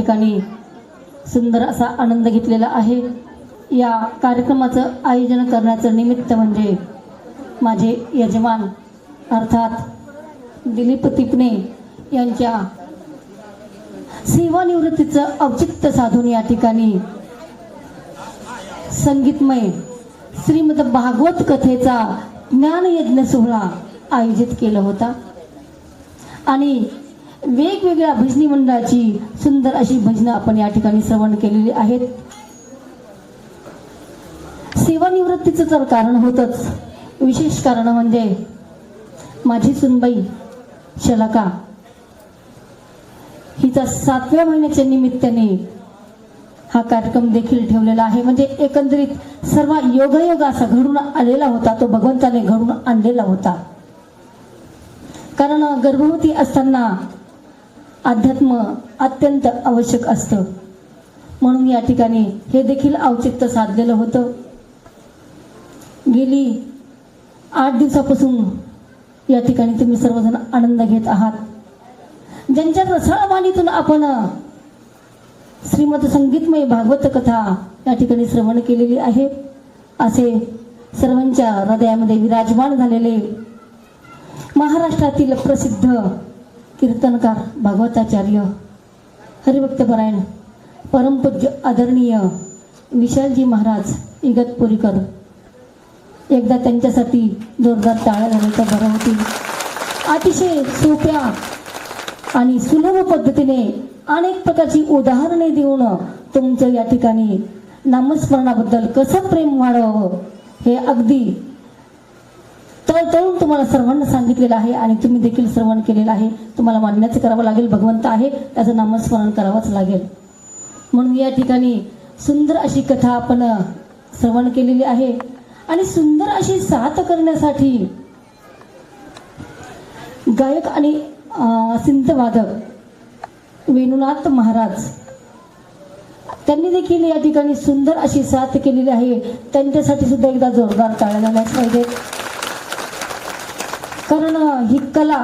ठिकाणी सुंदर असा आनंद घेतलेला आहे। या कार्यक्रमाचं आयोजन करण्याचं निमित्त म्हणजे माझे यजमान अर्थात दिलीप तिपणे यांच्या सेवानिवृत्तीचं औचित्य साधून या ठिकाणी संगीतमय श्रीमद भागवत कथेचा ज्ञानयज्ञ सोहळा आयोजित केला होता आणि वेगवेगळ्या भजनी मंडळाची सुंदर अशी भजनं आपण या ठिकाणी श्रवण केलेली आहेत। सेवानिवृत्तीचं तर कारण होतच, विशेष कारण म्हणजे माझी सुनबाई शलाका हिचा 7व्या महिन्याच्या निमित्ताने हा कार्यक्रम देखील ठेवलेला आहे। म्हणजे एकंदरीत सर्व योगायोग असा घडून आलेला होता, तो भगवंताने घडून आणलेला होता। कारण गर्भवती असताना अध्यात्म अत्यंत आवश्यक असतं, म्हणून या ठिकाणी हे देखील औचित्य साधलेलं होतं। गेली 8 दिवसापासून या ठिकाणी तुम्ही सर्वजण आनंद घेत आहात। ज्यांच्या रसाळवाणीतून आपण श्रीमद संगीतमय भागवत कथा या ठिकाणी श्रवण केलेली आहे, असे सर्वांच्या हृदयामध्ये विराजमान झालेले महाराष्ट्रातील प्रसिद्ध कीर्तनकार भागवताचार्य हरिभक्तपरायण परमपूज्य आदरणीय विशालजी महाराज इगतपुरीकर, एकदा त्यांच्यासाठी जोरदार टाळ्या झाल्या तर बरं होतील। अतिशय सोप्या आणि सुलभ पद्धतीने अनेक प्रकारची उदाहरणे देऊन तुमचं या ठिकाणी नामस्मरणाबद्दल कसं प्रेम वाढवावं हे अगदी तळतळून तुम्हाला सर्वांना सांगितलेलं आहे आणि तुम्ही देखील श्रवण केलेलं आहे। तुम्हाला मान्यच करावं लागेल, भगवंत आहे त्याचं नामस्मरण करावंच लागेल। म्हणून या ठिकाणी सुंदर अशी कथा आपण श्रवण केलेली आहे आणि सुंदर अशी साथ करण्यासाठी गायक आणि सिंधवादक वेणुनाथ महाराज त्यांनी देखील या ठिकाणी सुंदर अशी साथ केलेली आहे। त्यांच्यासाठी सुद्धा एकदा जोरदार टाळ्या झाल्याच पाहिजे। कारण ही कला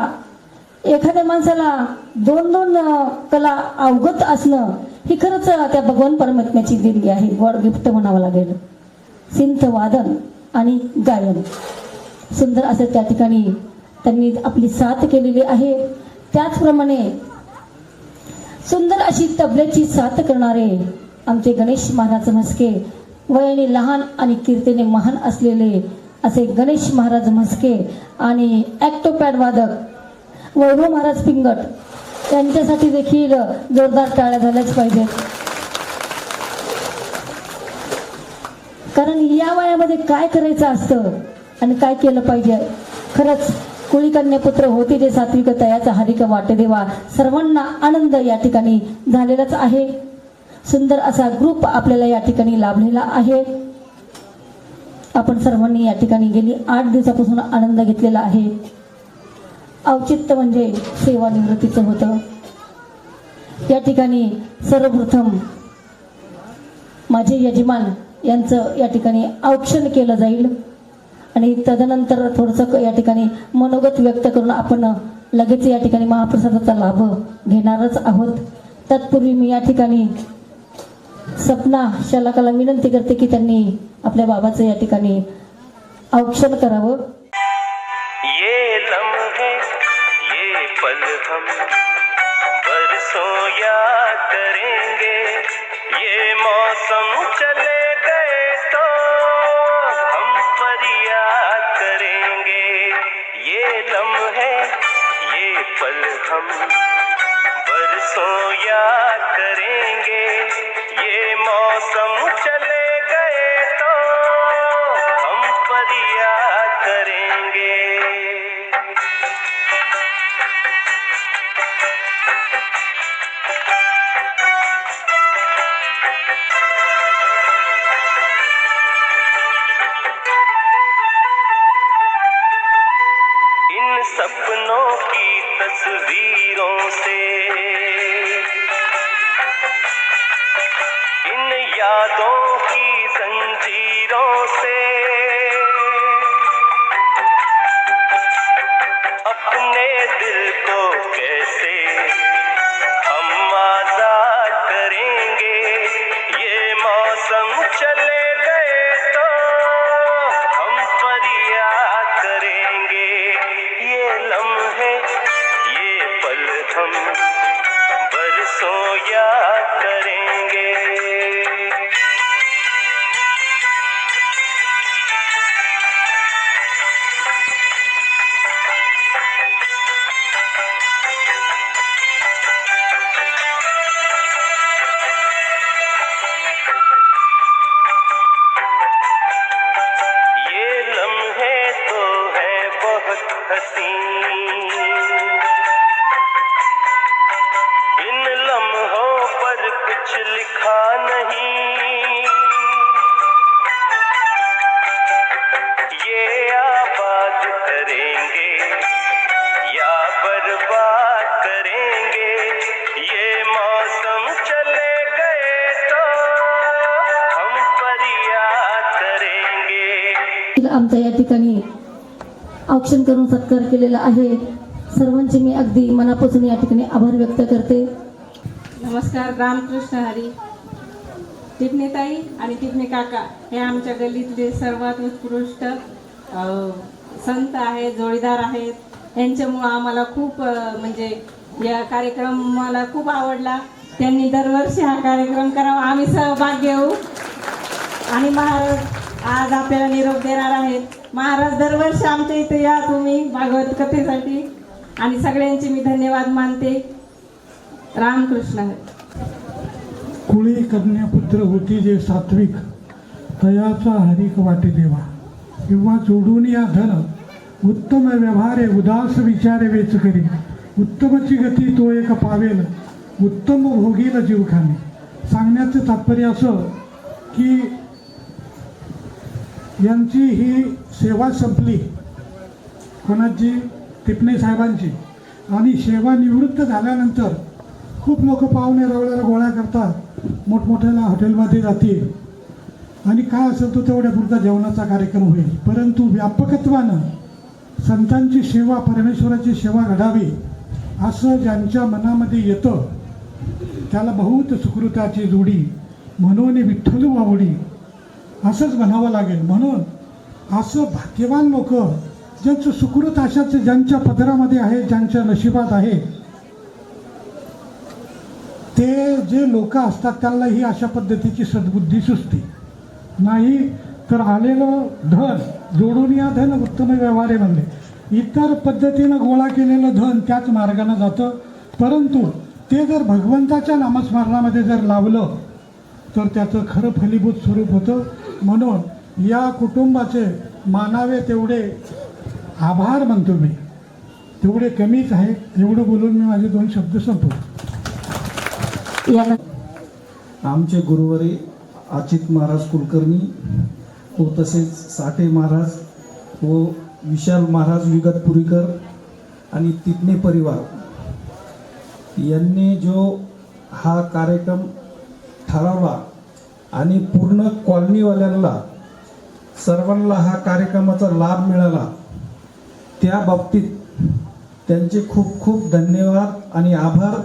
एखाद्या माणसाला 2-2 कला अवगत असणं ही खरंच त्या भगवान परमात्म्याची देणगी आहे, गॉड गिफ्ट म्हणावं लागेल। सिंथ वादन आणि गायन सुंदर असं त्या ठिकाणी त्यांनी आपली साथ केलेली आहे। त्याचप्रमाणे सुंदर अशी तबल्याची साथ करणारे आमचे गणेश महाराज म्हस्के, वयाने लहान आणि कीर्तीने महान असलेले असे गणेश महाराज म्हस्के आणि ॲक्टोपॅड वादक वैभव महाराज पिंगट यांच्यासाठी देखील जोरदार टाळ्या झाल्याच पाहिजेत। कारण या वयामध्ये काय करायचं असतं आणि काय केलं पाहिजे, खरंच कुळी कन्यापुत्र होती जे सात्विक तयाचा हरिक वाटे देवा, सर्वांना आनंद या ठिकाणी झालेलाच आहे। सुंदर असा ग्रुप आपल्याला या ठिकाणी लाभलेला आहे। आपण सर्वांनी या ठिकाणी गेली 8 दिवसापासून आनंद घेतलेला आहे। औचित्य म्हणजे सेवानिवृत्तीचं होतं। या ठिकाणी सर्वप्रथम माझे यजमान यांचं या ठिकाणी औक्षण केलं जाईल आणि तदनंतर थोडंसं या ठिकाणी मनोगत व्यक्त करून आपण लगेच या ठिकाणी महाप्रसादाचा लाभ घेणारच आहोत। तत्पूर्वी मी या ठिकाणी सपना शलाकाला विनंती करते की त्यांनी आपल्या बाबाचं या ठिकाणी औक्षण करावं। ये लम्हे ये पल हम बरसों याद करेंगे, ये मौसम चले गए तो हम पर याद करेंगे। ये लम्हे ये पल हम बरसों याद करेंगे, ये मौसम चले गए तो हम पर याद करेंगे। इन सपनों की तस्वीरों से, इन यादों की जंजीरों से अपने दिल को कैसे हम आजाद बरसों याद करेंगे। ये लम्हे तो है बहुत हसीन, इन लम्हों पर कुछ लिखा नहीं। ये आबाद करेंगे या बर्बाद करेंगे, ये मौसम चले गए तो हम पर याद करेंगे। आमच्या या ठिकाणी औक्षण करून सत्कार केलेला आहे। सर्वांचे मी अगदी मनापासून या ठिकाणी आभार व्यक्त करते। नमस्कार, रामकृष्ण हरी। टिपणीताई आणि टिपणी काका हे आमच्या गल्लीतले सर्वात उत्कृष्ट संत आहेत, जोडीदार आहेत। यांच्यामुळं आम्हाला खूप म्हणजे या कार्यक्रम मला खूप आवडला। त्यांनी दरवर्षी हा कार्यक्रम करावा, आम्ही सहभाग घेऊ। आणि महाराज आज आपल्याला निरोप देणार आहेत। महाराज दरवर्षी आमच्या इथे या तुम्ही भागवत कथेसाठी, आणि सगळ्यांचे मी धन्यवाद मानते। रामकृष्ण हरी। कुळी कन्यापुत्र होती जे सात्विक, तयाचा हरिक वाटे देवा, किंवा जोडून या धन उत्तम व्यवहारे उदास विचारे वेच करी, उत्तमची गती तो एक पावेल, उत्तम भोगील जीवखाने। सांगण्याचं तात्पर्य असं की यांची ही सेवा संपली, कोणाची? टिपणे साहेबांची। आणि सेवा निवृत्त झाल्यानंतर खूप लोक पाहुणे रावळ्याला गोळा करतात, मोठमोठ्याला हॉटेलमध्ये जातील आणि काय असेल तो तेवढ्या पुरता जेवणाचा कार्यक्रम होईल। परंतु व्यापकत्वानं संतांची सेवा, परमेश्वराची सेवा घडावी असं ज्यांच्या मनामध्ये येतं त्याला बहुत सुकृताची जोडी, म्हणून विठ्ठल वावडी असंच म्हणावं लागेल। म्हणून असं भाग्यवान लोक ज्यांचं सुकृत अशाच ज्यांच्या पदरामध्ये आहे, ज्यांच्या नशिबात आहे, ते जे लोक असतात त्यांना ही अशा पद्धतीची सद्बुद्धी सुचते। नाही तर आलेलं धन जोडून या धन उत्तम व्यवहारे म्हणले, इतर पद्धतीनं गोळा केलेलं धन त्याच मार्गाने जातं। परंतु ते जर भगवंताच्या नामस्मरणामध्ये जर लावलं तर त्याचं खरं फलीभूत स्वरूप होतं। म्हणून या कुटुंबाचे मानावे तेवढे आभार मानतो मी, तेवढे कमीच आहे। एवढं बोलून मी माझे 2 शब्द संपवतो। आमचे गुरुवारी अचित महाराज कुलकर्णी व तसेच साठे महाराज व विशाल महाराज विगतपुरीकर आणि तिथने परिवार यांनी जो हा कार्यक्रम ठरवला आणि पूर्ण कॉलनीवाल्यांना सर्वांना हा कार्यक्रमाचा लाभ मिळाला, त्या बाबतीत त्यांचे खूप खूप धन्यवाद आणि आभार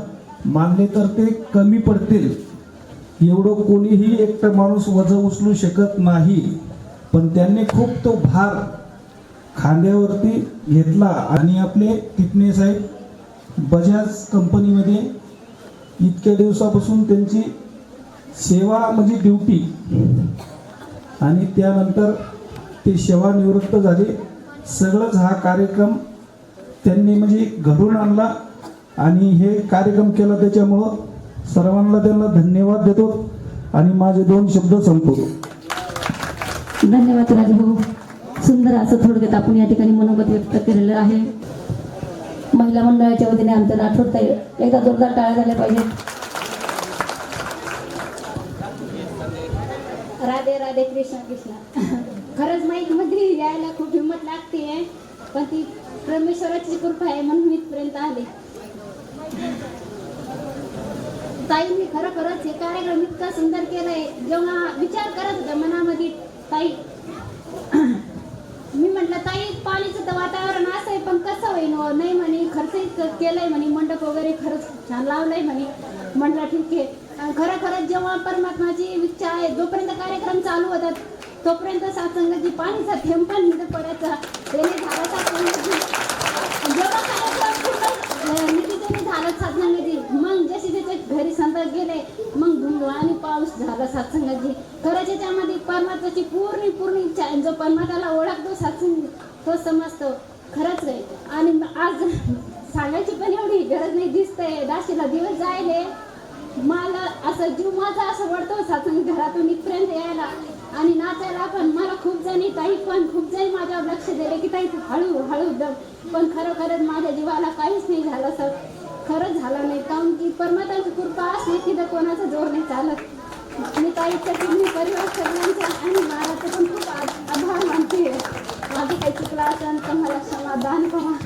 मानले तर ते कमी पडतील। एवढं कोणीही एकटा माणूस वजन उचलू शकत नाही, पण त्यांनी खूप तो भार खांद्यावरती घेतला आणि आपले टिपणे साहेब बजाज कंपनीमध्ये इतक्या दिवसापासून त्यांची सेवा म्हणजे ड्युटी, आणि त्यानंतर ते सेवानिवृत्त झाले। सगळंच हा कार्यक्रम त्यांनी म्हणजे घडून आणला आणि हे कार्यक्रम केला, त्याच्यामुळं सर्वांना त्यांना धन्यवाद देतो आणि माझे 2 शब्द संपवतो। धन्यवाद राजभाऊ। सुंदर असं थोडक्यात आपण या ठिकाणी मनोगत व्यक्त केलेलं आहे। महिला मंडळाच्या वतीने आमच्या राठोडताई एकदा जोरदार टाळ्या झाल्या पाहिजेत। राधे राधे, कृष्णा कृष्णा। खरंच माईक मध्ये यायला खूप हिंमत लागते, पण ती परमेश्वराची कृपा आहे म्हणून मी इथपर्यंत आले। ताईंनी खरोखरच हे कार्यक्रम इतका सुंदर केलाय। जेव्हा विचार करत होता मनामध्ये ताई, मी म्हटलं ताई पाणीचं तर वातावरण असं आहे पण कसं होईल, नाही म्हणे खर्च केलंय म्हणे, मंडप वगैरे खरंच छान लावलंय म्हणे। म्हटलं ठीक आहे। खरोखरच जेव्हा परमात्माची इच्छा आहे, जोपर्यंत कार्यक्रम चालू होतात तोपर्यंत सत्संगाची पाणीचा थेंब पण निघत पडायचा, त्याने झाला सत्संगाची। जेव्हा कार्यक्रम पूर्ण नितीने झालं सत्संगाची, मग जशी त्याची घरी संतात गेले, मग धुंदळ आणि पाऊस झाला सत्संगाची. खरंच याच्यामध्ये परमात्माची पूर्ण इच्छा आहे. जो परमात्माला ओळखतो सत्संग तो समजतो. खरंच आहे. आणि आज सांगायची पण एवढी गरज नाही. दिसतंय दाशीला दिवस जायले, मला असं जीव माझा असं वाटतो सत्संग घरातून इथपर्यंत यायला आणि नाचायला. पण मला खूप जणी ताई पण खूप जणी माझ्यावर लक्ष दिले की ताई हळू दम. पण खरोखरच माझ्या जीवाला काहीच नाही झालं सर. खरंच झालं नाही. काऊन की परमात्माची कृपा असली तिथं कोणाचा जोर नाही चालत. मी ताईच्या तुम्ही परिवार सगळ्यांचा आणि महाराजचा पण खूप आभार मानते. माझी काही चुकला असेल तर मला समाधान करा.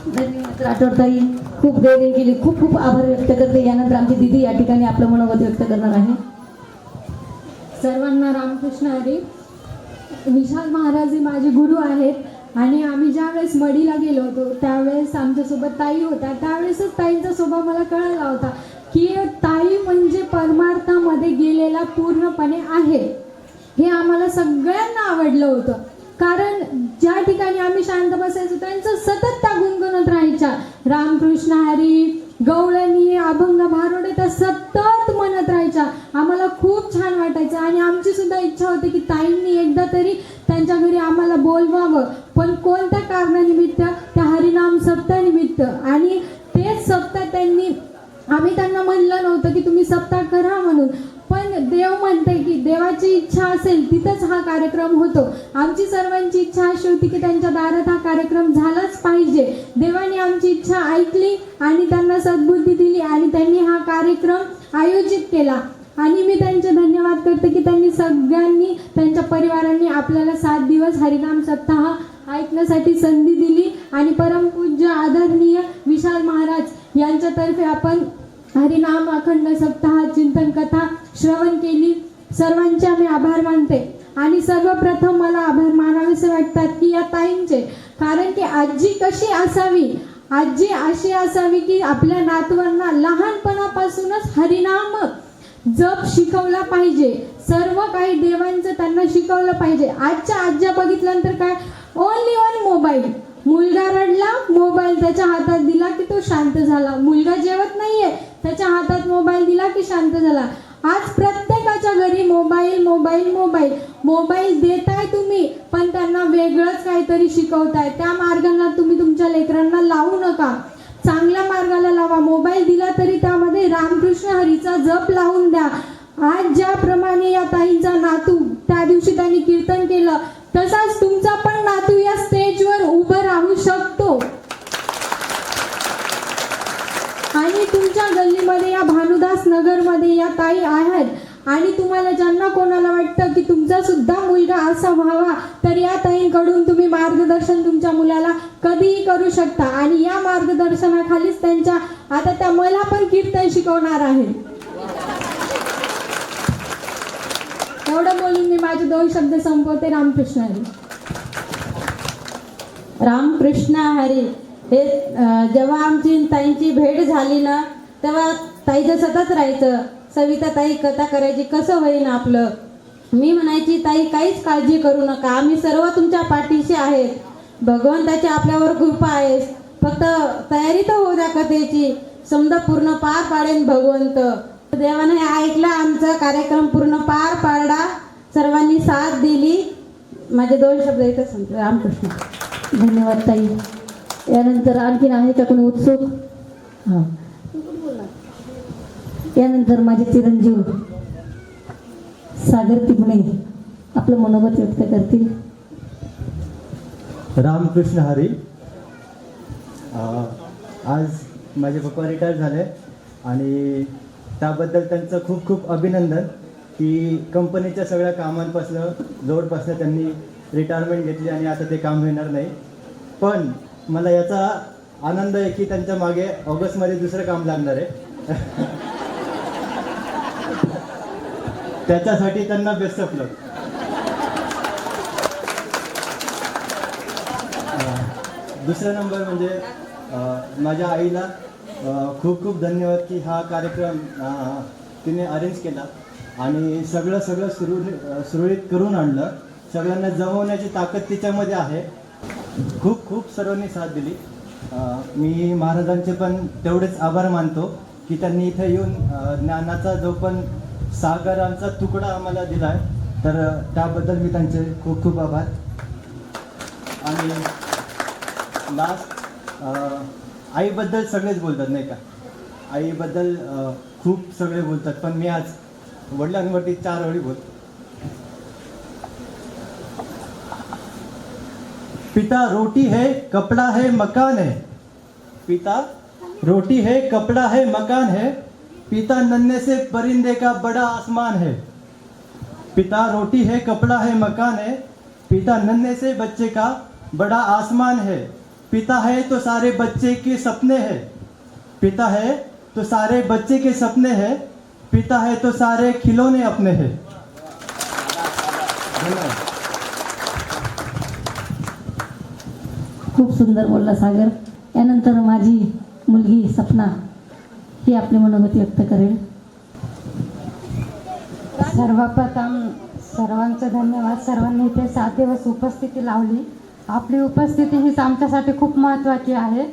धन्यवाद राठोडताई, खूप देणे केली. खूप आभार व्यक्त करते. यानंतर आमची दिदी या ठिकाणी आपलं मनोगत व्यक्त करणार आहे. सर्वांना रामकृष्ण हरी. विशाल महाराज हे माझे गुरु आहेत आणि आम्ही ज्यावेळेस मडीला गेलो होतो त्यावेळेस आमच्यासोबत ताई होत्या. त्यावेळेसच ताईंचा स्वभाव मला कळला होता की ताई म्हणजे परमार्थामध्ये गेलेला पूर्णपणे आहे. हे आम्हाला सगळ्यांना आवडलं होतं. कारण ज्या ठिकाणी आम्ही शांत बसायचो त्यांचं सतत त्या गुणगुणत राहायच्या. रामकृष्ण हरी, गवळणी, अभंग, भारुडे त्या सतत म्हणत राहायच्या. आम्हाला खूप छान वाटायचं आणि आमची सुद्धा इच्छा होती की ताईंनी एकदा तरी त्यांच्या घरी आम्हाला बोलवावं. पण कोणत्या कारणानिमित्त? त्या हरिनाम सप्ताहानिमित्त. आणि तेच सप्ताह आम्ही त्यांना म्हणलं नव्हतं की तुम्ही सप्ताह करा म्हणून, पण देव म्हणते की देवाची इच्छा असेल तिथंच हा कार्यक्रम होतो. आमची सर्वांची इच्छा अशी होती की त्यांच्या दारात हा कार्यक्रम झालाच पाहिजे. देवाने आमची इच्छा ऐकली आणि त्यांना सद्बुद्धी दिली आणि त्यांनी हा कार्यक्रम आयोजित केला. आणि मी त्यांचे धन्यवाद करते की त्यांनी सगळ्यांनी त्यांच्या परिवारांनी आपल्याला 7 दिवस हरिनाम सप्ताह ऐकण्यासाठी संधी दिली. आणि परमपूज्य आदरणीय विशाल महाराज यांच्यातर्फे आपण हरिनाम अखंड सप्ताह चिंतन कथा श्रवण केली. सर्वांचे आम्ही आभार मानते. आणि सर्वप्रथम मला आभार मानावेसे वाटतात की या ताईंचे. कारण की आजी कशी असावी, आजी अशी असावी की आपल्या नातवांना लहानपणापासूनच हरिनाम जप शिकवला पाहिजे. सर्व काही देवांचं त्यांना शिकवलं पाहिजे. आजच्या आज्या बघितल्यानंतर काय, ओनली वन मोबाईल. मुलगा रडला, मोबाईल त्याच्या हातात दिला की तो शांत झाला. मुलगा जेवत नाहीये, त्याच्या हातात मोबाईल दिला की शांत झाला. आज प्रत्येकाच्या घरी मोबाईल मोबाईल मोबाईल मोबाईल देताय तुम्ही, पण त्यांना वेगळंच काहीतरी शिकवताय. त्या मार्गाला तुम्ही तुमच्या लेकरांना लावू नका. चांगल्या मार्गाला लावा. मोबाईल दिला तरी त्यामध्ये रामकृष्ण हरीचा जप लावून द्या. आज ज्याप्रमाणे या ताईंचा नातू त्या दिवशी त्यांनी कीर्तन केलं, तसाच तुमचा पण नातू या स्टेजवर उभं राहू शकतो. आणि तुमच्या गल्लीमध्ये या भानुदास नगरमध्ये या ताई आहेत आणि तुम्हाला ज्यांना कोणाला वाटतं की तुमचा सुद्धा मुलगा असा व्हावा, तर या ताईंकडून तुम्ही मार्गदर्शन तुमच्या मुलाला कधीही करू शकता. आणि या मार्गदर्शनाखालीच त्यांच्या आता त्या मला पण कीर्तन शिकवणार आहेत. एवढं बोलून मी माझे 2 शब्द संपवते. रामकृष्ण हरी. रामकृष्ण हरी. हे जेव्हा आमची ताईंची भेट झाली ना, तेव्हा ताईचं सतत राहायचं, सविता ताई कथा करायची, कसं होईन आपलं. मी म्हणायची ताई काहीच काळजी करू नका, आम्ही सर्व तुमच्या पाठीशी आहेत. भगवंताची आपल्यावर कृपा आहे, फक्त तयारी तर होऊ द्या कथेची, समजा पूर्ण पार पाडेन भगवंत. देवाने हे ऐकलं, आमचा कार्यक्रम पूर्ण पार पाडला, सर्वांनी साथ दिली. माझे 2 शब्द इथं सांगते. रामकृष्ण. धन्यवाद ताई. यानंतर आणखीन आहे का कोणी उत्सुक? हां, यानंतर माझे चिरंजीव सागर तिपणे आपलं मनोगत व्यक्त करतील. रामकृष्ण हरी. आज माझे पप्पा रिटायर झाले आणि त्याबद्दल त्यांचं खूप खूप अभिनंदन की कंपनीच्या सगळ्या कामांपासनं जवळपासनं त्यांनी रिटायरमेंट घेतली आणि आता ते काम मिळणार नाही. पण मला याचा आनंद आहे की त्यांच्या मागे ऑगस्टमध्ये दुसरं काम लागणार आहे. त्याच्यासाठी त्यांना बेस्ट ऑफ लक. दुसरा नंबर म्हणजे माझ्या आईला खूप खूप धन्यवाद की हा कार्यक्रम तिने अरेंज केला आणि सगळं सुरळीत करून आणलं. सगळ्यांना जमवण्याची ताकद तिच्यामध्ये आहे. खूप खूप सर्वांनी साथ दिली. मी महाराजांचे पण तेवढेच आभार मानतो की त्यांनी इथे येऊन ज्ञानाचा जो पण सागरांचा तुकडा आम्हाला दिला आहे, तर त्याबद्दल मी त्यांचे खूप खूप आभार. आणि लास्ट, आईबद्दल सगळेच बोलतात नाही का, आईबद्दल खूप सगळे बोलतात, पण मी आज वडिलांवरती 4 ओळी बोलतो. पिता रोटी है कपड़ा है मकान है, पिता रोटी है कपड़ा है मकान है, पिता नन्हे से परिंदे का बड़ा आसमान है. पिता रोटी है कपड़ा है मकान है, पिता नन्हे से बच्चे का बड़ा आसमान है. पिता है तो सारे बच्चे के सपने हैं, पिता है तो सारे बच्चे के सपने हैं, पिता है तो सारे खिलौने अपने हैं. धन्यवाद. खूप सुंदर बोलला सागर. यानंतर माझी मुलगी सपना ही आपली मनोगत व्यक्त करेल. सर्वप्रथम सर्वांचं धन्यवाद. सर्वांनी इथे 7 दिवस उपस्थिती लावली. आपली उपस्थिती हीच आमच्यासाठी खूप महत्त्वाची आहे.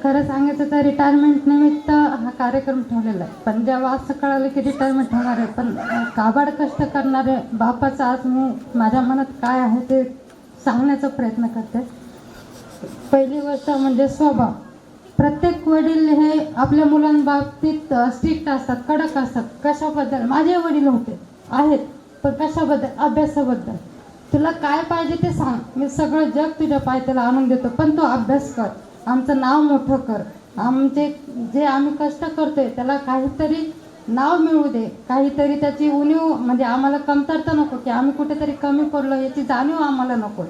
खरं सांगायचं तर रिटायरमेंट निमित्त हा कार्यक्रम ठेवलेला आहे, पण जेव्हा असं कळालं की रिटायरमेंट होणार आहे, पण काबाड कष्ट करणारे बापाचं आज मी माझ्या मनात काय आहे ते सांगण्याचा प्रयत्न करते. पहिली गोष्ट म्हणजे स्वभाव. प्रत्येक वडील हे आपल्या मुलांबाबतीत स्ट्रिक्ट असतात, कडक असतात. कशाबद्दल? माझे वडील होते, आहेत, पण कशाबद्दल? अभ्यासाबद्दल. तुला काय पाहिजे ते सांग, मी सगळं जग तुझ्या पायथ्याला आणून देतो, पण तू अभ्यास कर, आमचं नाव मोठं कर, आमचे जे आम्ही कष्ट करतोय त्याला काहीतरी नाव मिळू दे, काहीतरी त्याची उणीव, म्हणजे आम्हाला कमतरता नको की आम्ही कुठेतरी कमी पडलो याची जाणीव आम्हाला नको.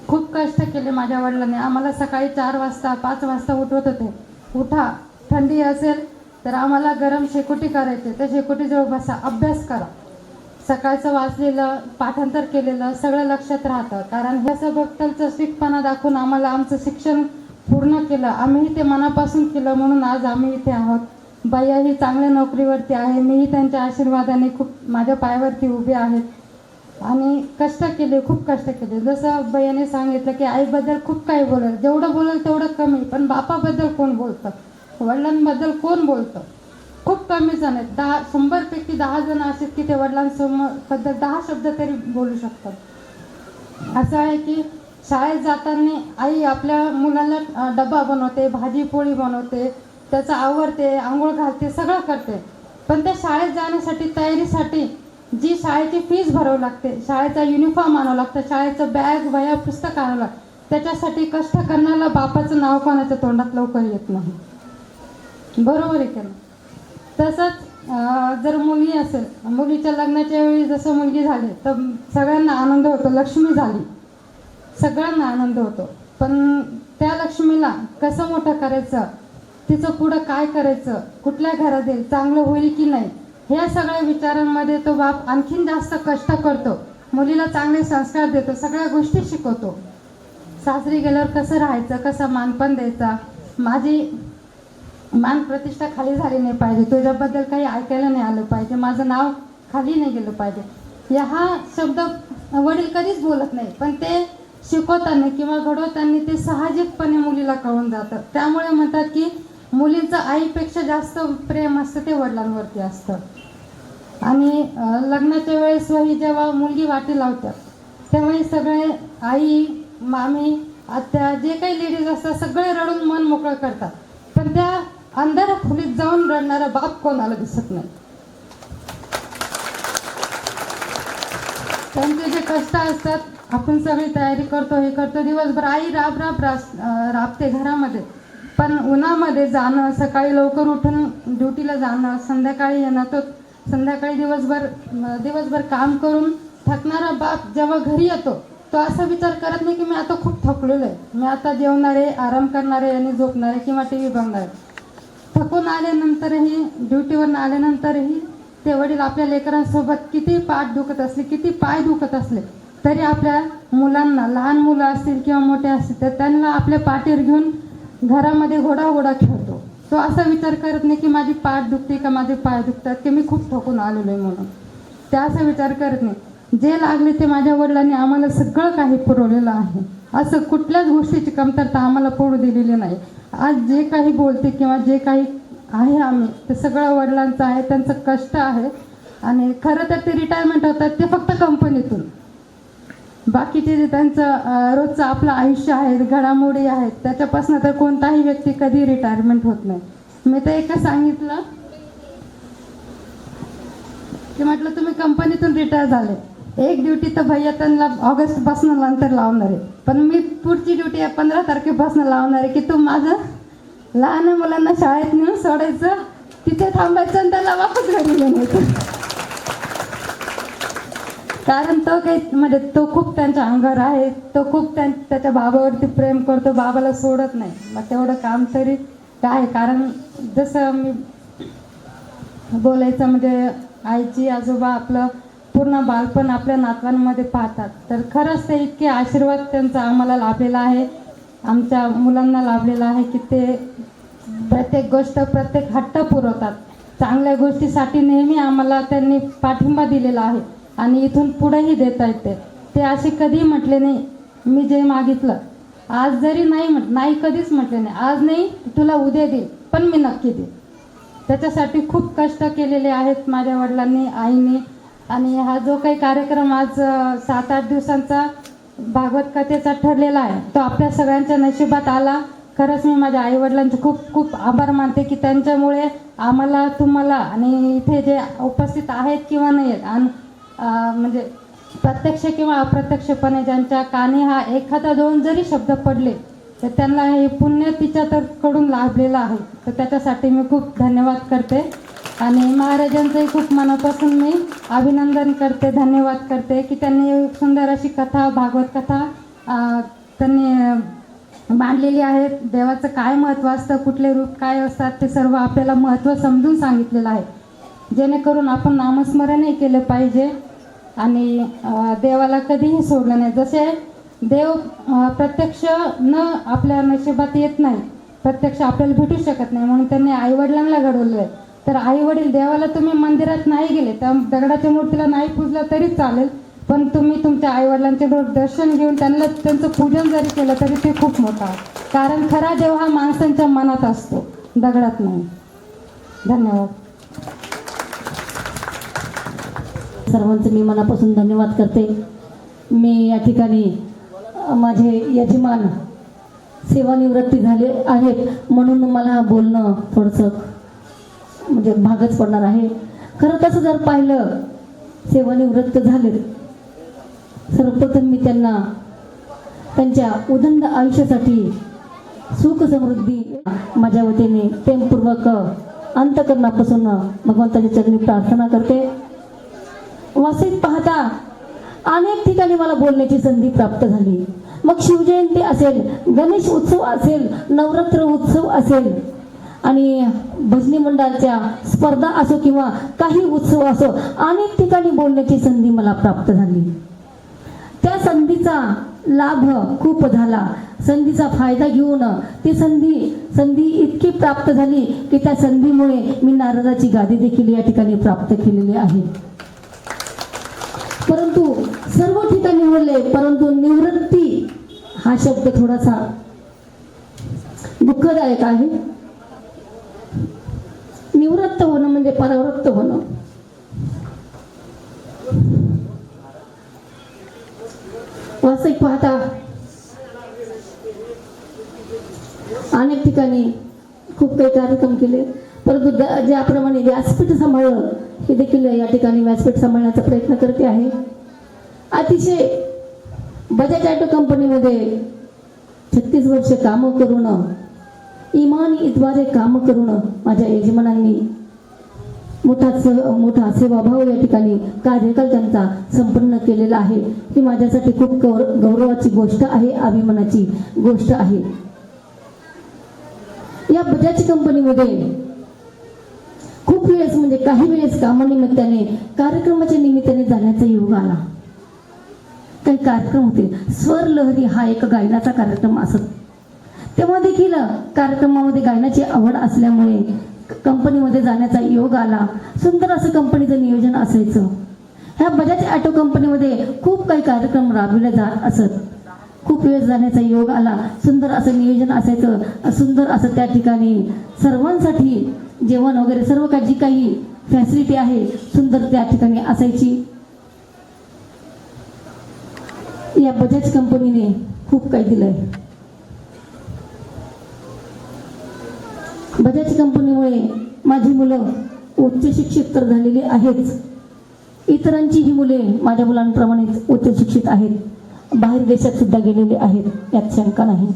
खूप कष्ट केले माझ्या वडिलांनी. आम्हाला सकाळी 4 वाजता 5 वाजता उठवत होते. उठा, थंडी असेल तर आम्हाला गरम शेकोटी करायचे, त्या शेकोटीजवळ बसा, अभ्यास करा. सकाळचं वाचलेलं, पाठांतर केलेलं सगळं लक्षात राहतं, कारण ह्याच्याबद्दलचं शिकपणा दाखवून आम्हाला आमचं शिक्षण पूर्ण केलं. आम्हीही ते मनापासून केलं, म्हणून आज आम्ही इथे आहोत. बाया ही चांगल्या नोकरीवरती आहे, मीही त्यांच्या आशीर्वादाने खूप माझ्या पायावरती उभे आहेत. आणि कष्ट केले, खूप कष्ट केले. जसं बयाने सांगितलं की आईबद्दल खूप काही बोलेल, जेवढं बोलेल तेवढं कमी, पण बापाबद्दल कोण बोलतं, वडिलांबद्दल कोण बोलतं? खूप कमी जण आहेत. 100 पैकी 10 जण असेल की ते वडिलांबद्दल 10 शब्द तरी बोलू शकतात. असं आहे की शाळेत जाताना आई आपल्या मुलाला डबा बनवते, भाजी पोळी बनवते, त्याचं आवरते, आंघोळ घालते, सगळं करते. पण त्या शाळेत जाण्यासाठी, तयारीसाठी जी शाळेची फीस भरावी लागते, शाळेचा युनिफॉर्म आणावं लागतं, शाळेचं बॅग, वह्या, पुस्तक आणावं लागतं, त्याच्यासाठी कष्ट करण्याला बापाचं नाव कोणाच्या तोंडात लवकर येत नाही. बरोबर आहे की नाही? तसंच जर मुलगी असेल, मुलीच्या लग्नाच्या वेळी जसं मुलगी झाली तर सगळ्यांना आनंद होतो, लक्ष्मी झाली, सगळ्यांना आनंद होतो. पण त्या लक्ष्मीला कसं मोठं करायचं, तिचं पुढं काय करायचं, कुठल्या घरात येईल, चांगलं होईल की नाही, ह्या सगळ्या विचारांमध्ये तो बाप आणखीन जास्त कष्ट करतो. मुलीला चांगले संस्कार देतो, सगळ्या गोष्टी शिकवतो. सासरी गेल्यावर कसं राहायचं, कसं मानपण द्यायचा, माझी मान प्रतिष्ठा खाली झाली नाही पाहिजे, तुझ्याबद्दल काही ऐकायला नाही आलं पाहिजे, माझं नाव खाली नाही गेलं पाहिजे, या हा शब्द वडील कधीच बोलत नाही, पण ते शिकवताना किंवा घडवताना ते साहजिकपणे मुलीला कळून जातं. त्यामुळे म्हणतात की मुलींचं आईपेक्षा जास्त प्रेम असतं ते वडिलांवरती असतं. आणि लग्नाच्या वेळेस ही जेव्हा मुलगी वाटी लावतात त्यावेळी सगळे आई, मामी, आत्या, जे काही लेडीज असतात सगळे रडून मन मोकळं करतात, पण त्या अंधाऱ्या खोलीत जाऊन रडणारा बाप कोणाला दिसत नाही. त्यांचे जे कष्ट असतात, आपण सगळी तयारी करतो, हे करतो, दिवसभर आई राबते घरामध्ये, पण उन्हामध्ये जाणं, सकाळी लवकर उठून ड्युटीला जाणं, संध्याकाळी येणं, तो संध्याकाळी दिवसभर काम करून थकणारा बाप जेव्हा घरी येतो तो असा विचार करत नाही की मी आता खूप थकलेलो आहे, मी आता जेवणार आहे, आराम करणार आहे आणि झोपणार आहे किंवा टी व्ही बघणार आहे. थकून आल्यानंतरही, ड्युटीवरून आल्यानंतरही ते वडील आपल्या लेकरांसोबत किती पाठ दुखत असले, किती पाय दुखत असले तरी आपल्या मुलांना, लहान मुलं असतील किंवा मोठे असतील तर त्यांना आपल्या पाठीवर घेऊन घरामध्ये घोडा खेळतो. तो असा विचार करत नाही की माझी पाठ दुखते का माझे पाय दुखतात की मी खूप थकून आलेलो आहे म्हणून. त्या असा विचार करत नाही. जे लागले ते माझ्या वडिलांनी आम्हाला सगळं काही पुरवलेलं आहे, असं कुठल्याच गोष्टीची कमतरता आम्हाला पडू दिलेली नाही. आज जे काही बोलते किंवा जे काही आहे आम्ही ते सगळं वडिलांचं आहे, त्यांचं कष्ट आहे. आणि खरं तर ते रिटायरमेंट होतात ते फक्त कंपनीतून, बाकीचे जे त्यांचं रोजचं आपलं आयुष्य आहे, घडामोडी आहेत, त्याच्यापासून तर कोणताही व्यक्ती कधी रिटायरमेंट होत नाही. मी तर एकच सांगितलं की म्हटलं तुम्ही कंपनीतून रिटायर झाले, एक ड्युटी तर भैया त्यांना ऑगस्टपासून नंतर लावणार आहे, पण मी पुढची ड्युटी 15 तारखेपासून लावणार आहे की तू माझं लहान मुलांना शाळेत नेऊन सोडायचं, तिथे थांबायचं आणि त्याला वापस घरी घेऊन यायचं. कारण तो काही म्हणजे तो खूप त्यांच्या अंगावर आहे, तो खूप त्याच्या बाबावरती प्रेम करतो, बाबाला सोडत नाही. मग तेवढं काम तरी काय, कारण जसं मी बोलायचं म्हणजे आईची आजोबा आपलं पूर्ण बालपण आपल्या नातवांमध्ये पाहतात, तर खरंच ते इतके आशीर्वाद त्यांचा आम्हाला लाभलेला आहे, आमच्या मुलांना लाभलेला आहे की ते प्रत्येक गोष्ट प्रत्येक हट्ट पुरवतात. चांगल्या गोष्टीसाठी नेहमी आम्हाला त्यांनी पाठिंबा दिलेला आहे आणि इथून पुढेही देता येते. ते असे कधी म्हटले नाही मी जे मागितलं आज जरी नाही कधीच म्हटले नाही, आज नाही तुला उद्या देईल पण मी नक्की देईल. त्याच्यासाठी खूप कष्ट केलेले आहेत माझ्या वडिलांनी, आईने. आणि हा जो काही कार्यक्रम आज 7-8 दिवसांचा भागवत कथेचा ठरलेला आहे तो आपल्या सगळ्यांच्या नशिबात आला. खरंच मी माझ्या आईवडिलांचे खूप खूप आभार मानते की त्यांच्यामुळे आम्हाला, तुम्हाला आणि इथे जे उपस्थित आहेत किंवा नाही आहेत आणि म्हणजे प्रत्यक्ष किंवा अप्रत्यक्षपणे ज्यांच्या कानी हा एखादा 2 जरी शब्द पडले तर त्यांना हे पुण्य तिच्या तर कडून लाभलेलं आहे. तर त्याच्यासाठी मी खूप धन्यवाद करते आणि महाराजांचंही खूप मनापासून मी अभिनंदन करते, धन्यवाद करते की त्यांनी एक सुंदर अशी कथा, भागवत कथा त्यांनी मांडलेली आहे. देवाचं काय महत्त्व असतं, कुठले रूप काय असतात ते सर्व आपल्याला महत्त्व समजून सांगितलेलं आहे, जेणेकरून आपण नामस्मरणही केलं पाहिजे आणि देवाला कधीही सोडलं नाही. जसे देव प्रत्यक्ष आपल्या नशिबात येत नाही, प्रत्यक्ष आपल्याला भेटू शकत नाही, म्हणून त्यांनी आईवडिलांना घडवलं आहे. तर आईवडील देवाला तुम्ही मंदिरात नाही गेले, त्या दगडाच्या मूर्तीला नाही पूजलं तरी चालेल, पण तुम्ही तुमच्या आईवडिलांचे दर्शन घेऊन त्यांचं पूजन जरी केलं तरी ते खूप मोठं आहे. कारण खरा देव हा माणसांच्या मनात असतो, दगडात नाही. धन्यवाद. सर्वांचे मी मनापासून धन्यवाद करते. मी या ठिकाणी माझे यजमान सेवानिवृत्ती झाले आहेत म्हणून मला बोलणं थोडंसं म्हणजे भागच पडणार आहे. खरं तसं जर पाहिलं, सेवानिवृत्त झाले, सर्वप्रथम मी त्यांना त्यांच्या उदंड आयुष्यासाठी सुख समृद्धी माझ्या वतीने प्रेमपूर्वक अंतःकरणापासून भगवंताच्या चरणी प्रार्थना करते. वास्तविक पाहता अनेक ठिकाणी मला बोलण्याची संधी प्राप्त झाली, मग शिवजयंती असेल, गणेश उत्सव असेल, नवरात्र उत्सव असेल आणि भजनी मंडळाच्या स्पर्धा असो किंवा काही उत्सव असो, अनेक ठिकाणी बोलण्याची संधी मला प्राप्त झाली. त्या संधीचा लाभ खूप झाला, संधीचा फायदा घेऊन ती संधी इतकी प्राप्त झाली की त्या संधीमुळे मी नारदाची गादी देखील या ठिकाणी प्राप्त केलेली आहे. परंतु सर्व ठिकाणी बोलले, परंतु निवृत्ती हा शब्द थोडासा दुःखदायक आहे. निवृत्त होणं म्हणजे परावृत्त होणं. वास्तविक पाहता अनेक ठिकाणी खूप काही कार्यक्रम केले, परंतु ज्याप्रमाणे व्यासपीठ सांभाळलं हे देखील या ठिकाणी व्यासपीठ सांभाळण्याचा प्रयत्न करते आहे. अतिशय बजाज ऑटो कंपनीमध्ये 36 वर्ष कामं करून, इमानीद्वारे काम करून माझ्या यजमानांनी मोठा सेवाभाव या ठिकाणी कार्यकाल त्यांचा संपन्न केलेला आहे. ही माझ्यासाठी खूप गौरवाची गोष्ट आहे, अभिमानाची गोष्ट आहे. या बजाज कंपनीमध्ये खूप वेळेस म्हणजे काही वेळेस कामानिमित्ताने, कार्यक्रमाच्या निमित्ताने जाण्याचा योग आला. काही कार्यक्रम होते, स्वर लहरी हा एक गायनाचा कार्यक्रम असत, तेव्हा देखील कार्यक्रमामध्ये गायनाची आवड असल्यामुळे कंपनीमध्ये जाण्याचा योग आला. सुंदर असं कंपनीचं नियोजन असायचं. ह्या बजाज ऑटो कंपनीमध्ये खूप काही कार्यक्रम राबविले जात असत. खूप वेळ जाण्याचा योग आला. सुंदर असं नियोजन असायचं, सुंदर असं त्या ठिकाणी सर्वांसाठी जेवण वगैरे सर्व काही जी काही फॅसिलिटी आहे सुंदर त्या ठिकाणी असायची. या बजाज कंपनीने खूप काही दिलंय. बजाज कंपनीमुळे माझी मुलं उच्च शिक्षित तर झालेली आहेच, इतरांची ही मुले माझ्या मुलांप्रमाणेच उच्च शिक्षित आहेत, बाहेर देशात सुद्धा गेलेले आहेत, यात शंका नाही.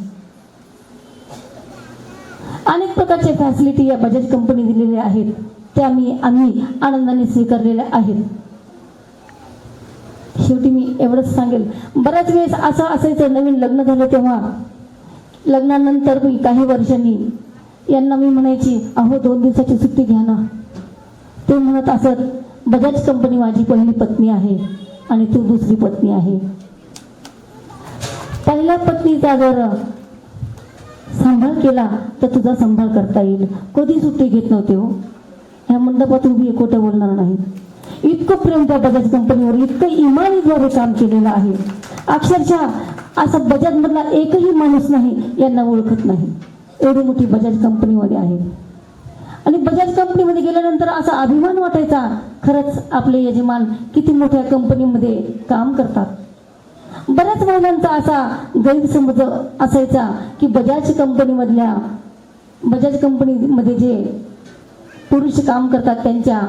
अनेक प्रकारच्या फॅसिलिटी या बजाज कंपनी दिलेल्या आहेत, त्या आम्ही आनंदाने स्वीकारलेल्या आहेत. शेवटी मी एवढंच सांगेल, बऱ्याच वेळेस असं असायचं, नवीन लग्न झालं तेव्हा लग्नानंतर मी काही वर्षांनी यांना मी म्हणायची, अहो 2 दिवसाची सुट्टी घ्या ना. ते म्हणत असत, बजाज कंपनी माझी पहिली पत्नी आहे आणि तू दुसरी पत्नी आहे. पहिल्या पत्नीचा जर सांभाळ केला तर तुझा सांभाळ करता येईल. कधी सुट्टी घेत नव्हते हो. ह्या मंडपात उभी खोटं बोलणार नाही. इतकं प्रेम त्या बजाज कंपनीवर, इतकं इमानीद्वारे काम केलेलं आहे. अक्षरशः असं बजाज मधला एकही माणूस नाही यांना ओळखत नाही, एवढी मोठी बजाज कंपनीमध्ये आहे. आणि बजाज कंपनीमध्ये गेल्यानंतर असा अभिमान वाटायचा, खरंच आपले यजमान किती मोठ्या कंपनीमध्ये काम करतात. बऱ्याच महिलांचा असा गैरसमज असायचा की बजाज कंपनीमध्ये जे पुरुष काम करतात त्यांच्या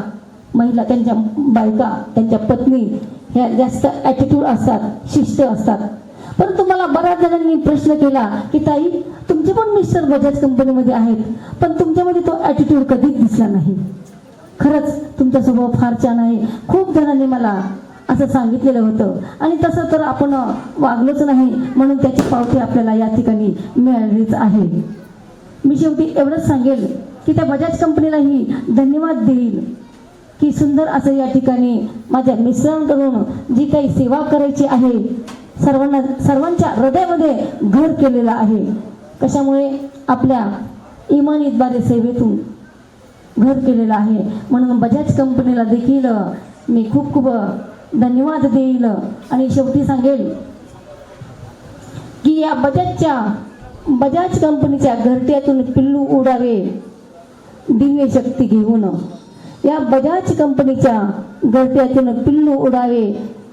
महिला, त्यांच्या बायका, त्यांच्या पत्नी ह्या जास्त ॲटिट्यूड असतात, शिस्त असतात. परंतु मला बऱ्याच जणांनी प्रश्न केला की ताई, तुमचे पण मिस्टर बजाज कंपनीमध्ये आहेत, पण तुमच्यामध्ये तो ॲटिट्यूड कधीच दिसला नाही. खरंच तुमचा स्वभाव फार छान आहे. खूप जणांनी मला असं सांगितलेलं होतं आणि तसं तर आपण वागलोच नाही, म्हणून त्याची पावती आपल्याला या ठिकाणी मिळालीच आहे. मी शेवटी एवढंच सांगेल की त्या बजाज कंपनीलाही धन्यवाद देईल की सुंदर असं या ठिकाणी माझ्या मिस्टरांकडून जी काही सेवा करायची आहे सर्वांच्या हृदयामध्ये घर केलेलं आहे. कशामुळे आपल्या इमानीद्वारे सेवेतून घर केलेलं आहे. म्हणून बजाज कंपनीला देखील मी खूप खूप धन्यवाद देईल. आणि शेवटी सांगेल की या बजाज कंपनीच्या घरट्यातून पिल्लू उडावे दिव्य शक्ती घेऊन, या बजाज कंपनीच्या घरट्यातून पिल्लू उडावे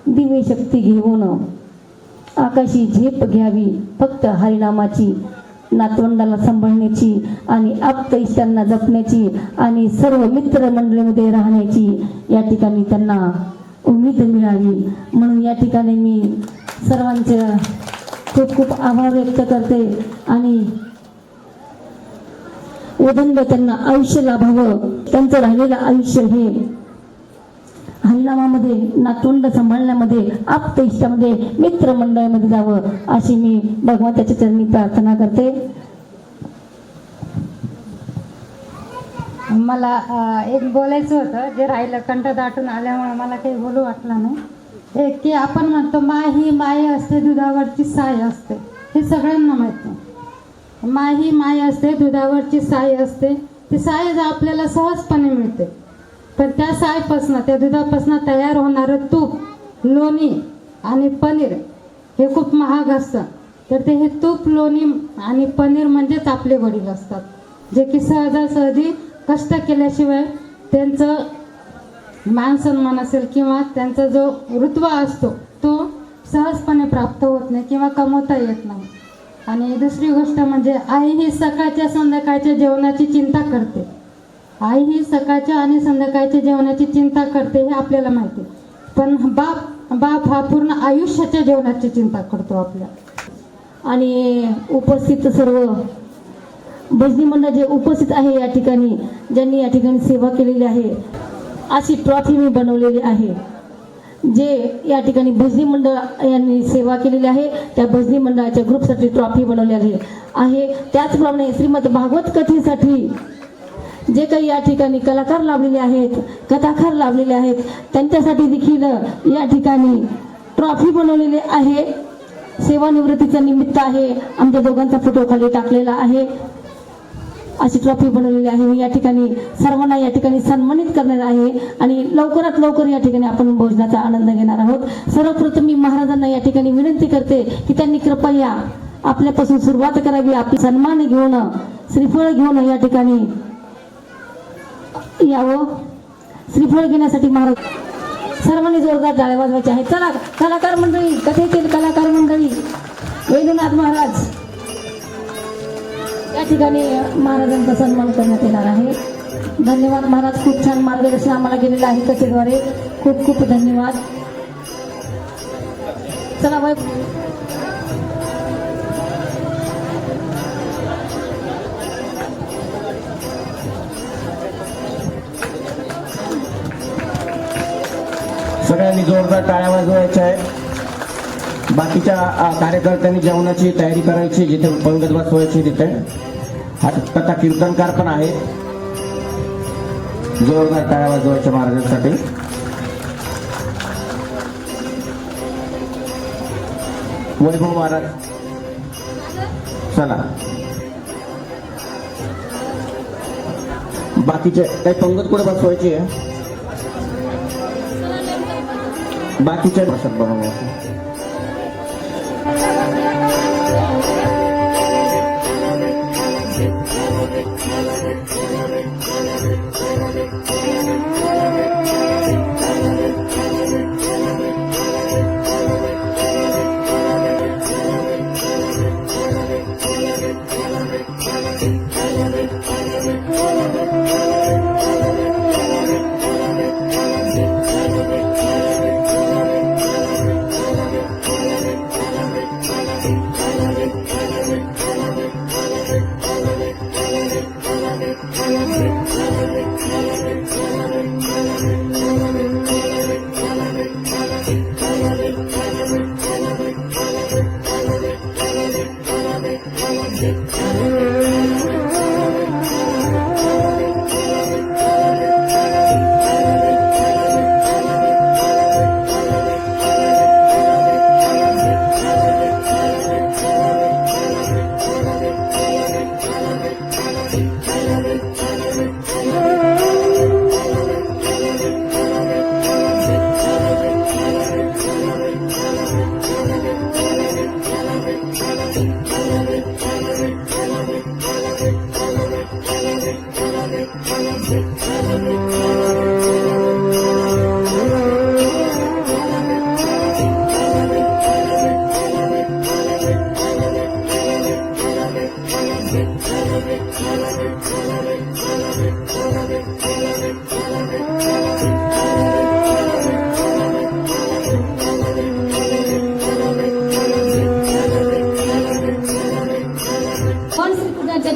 दिव्य शक्ती घेऊन, आकाशी झेप घ्यावी फक्त हरिनामाची, नातवंडाला सांभाळण्याची आणि आप्त इष्टांना जपण्याची आणि सर्व मित्रमंडळीमध्ये राहण्याची या ठिकाणी त्यांना उमेद मिळावी. म्हणून या ठिकाणी मी सर्वांचे खूप खूप आभार व्यक्त करते आणि उदंड त्यांना आयुष्य लाभावं. त्यांचं राहिलेलं आयुष्य हे हरिनामामध्ये, नातवंड सांभाळण्यामध्ये, आप्त इष्टामध्ये, मित्रमंडळामध्ये जावं अशी मी भगवंताच्या चरणी प्रार्थना करते. मला एक बोलायचं होतं, जे राहिलं कंठ दाटून आल्यामुळे मला काही बोलू वाटलं नाही. एक की आपण म्हणतो माही माय असते दुधावरची साय असते, हे सगळ्यांना माहीत नाही. माही माय असते दुधावरची साय असते, ती साय आपल्याला सहजपणे मिळते. पण त्या सायपासनं, त्या दुधापासनं तयार होणारं तूप, लोणी आणि पनीर हे खूप महाग असतं. तर ते हे तूप, लोणी आणि पनीर म्हणजेच आपले वडील असतात, जे की सहजासहजी कष्ट केल्याशिवाय त्यांचं मान सन्मान असेल किंवा त्यांचा जो रुतबा असतो तो सहजपणे प्राप्त होत नाही किंवा कमवता येत नाही. आणि दुसरी गोष्ट म्हणजे आई ही सकाळच्या संध्याकाळच्या जेवणाची चिंता करते. आई ही सकाळच्या आणि संध्याकाळच्या जेवणाची चिंता करते हे आपल्याला माहिती, पण बाप हा पूर्ण आयुष्याच्या जेवणाची चिंता करतो आपल्या. आणि उपस्थित सर्व भजनी मंडळ जे उपस्थित आहे या ठिकाणी, ज्यांनी या ठिकाणी सेवा केलेली आहे, अशी ट्रॉफी मी बनवलेली आहे. जे या ठिकाणी भजनी मंडळ यांनी सेवा केलेली आहे त्या भजनी मंडळाच्या ग्रुपसाठी ट्रॉफी बनवलेली आहे. त्याचप्रमाणे श्रीमद भागवत कथेसाठी जे काही या ठिकाणी कलाकार लाभलेले आहेत, कथाकार लाभलेले आहेत, त्यांच्यासाठी देखील या ठिकाणी ट्रॉफी बनवलेली आहे. सेवानिवृत्तीचा निमित्त आहे, आमच्या दोघांचा फोटो खाली टाकलेला आहे. अशी ट्रॉफी बनवलेली आहे. मी या ठिकाणी सर्वांना या ठिकाणी सन्मानित करणार आहे आणि लवकरात लवकर या ठिकाणी आपण भोजनाचा आनंद घेणार आहोत. सर्वप्रथम मी महाराजांना या ठिकाणी विनंती करते की त्यांनी कृपया आपल्यापासून सुरुवात करावी. आपले सन्मान घेऊन श्रीफळ घेऊन या ठिकाणी यावं. श्रीफळ घेण्यासाठी महाराज सर्वांनी जोरदार टाळ्या वाजवायच्या आहेत. चला कलाकार मंडळी, कथेतील कलाकार मंडळी, वेणुनाथ महाराज या ठिकाणी महाराजांचा सन्मान करण्यात येणार आहे. धन्यवाद महाराज, खूप छान मार्गदर्शन आम्हाला केलेलं आहे कथेद्वारे. खूप खूप धन्यवाद. चला बाय. सगळ्यांनी जोरदार टाळ्या वाजवायच्या आहे. बाकीच्या कार्यकर्त्यांनी जेवणाची तयारी करायची, जिथे पंगत बसवायची तिथे. हा कथा कीर्तनकार पण आहे. जोरदार टाळ्या वाजवायच्या महाराजांसाठी. वैभव महाराज चला. बाकीचे काही पंगत कुठे बसवायची आहे? बाकीच्या भाषात बनवण्याचं.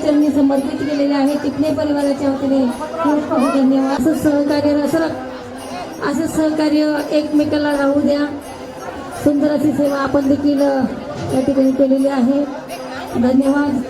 चरणी समर्पित केलेले आहे. टिपणे परिवाराच्या वतीने खूप खूप धन्यवाद. असं सहकार्य एकमेकाला राहू द्या. सुंदर अशी सेवा आपण देखील या ठिकाणी केलेली आहे. धन्यवाद.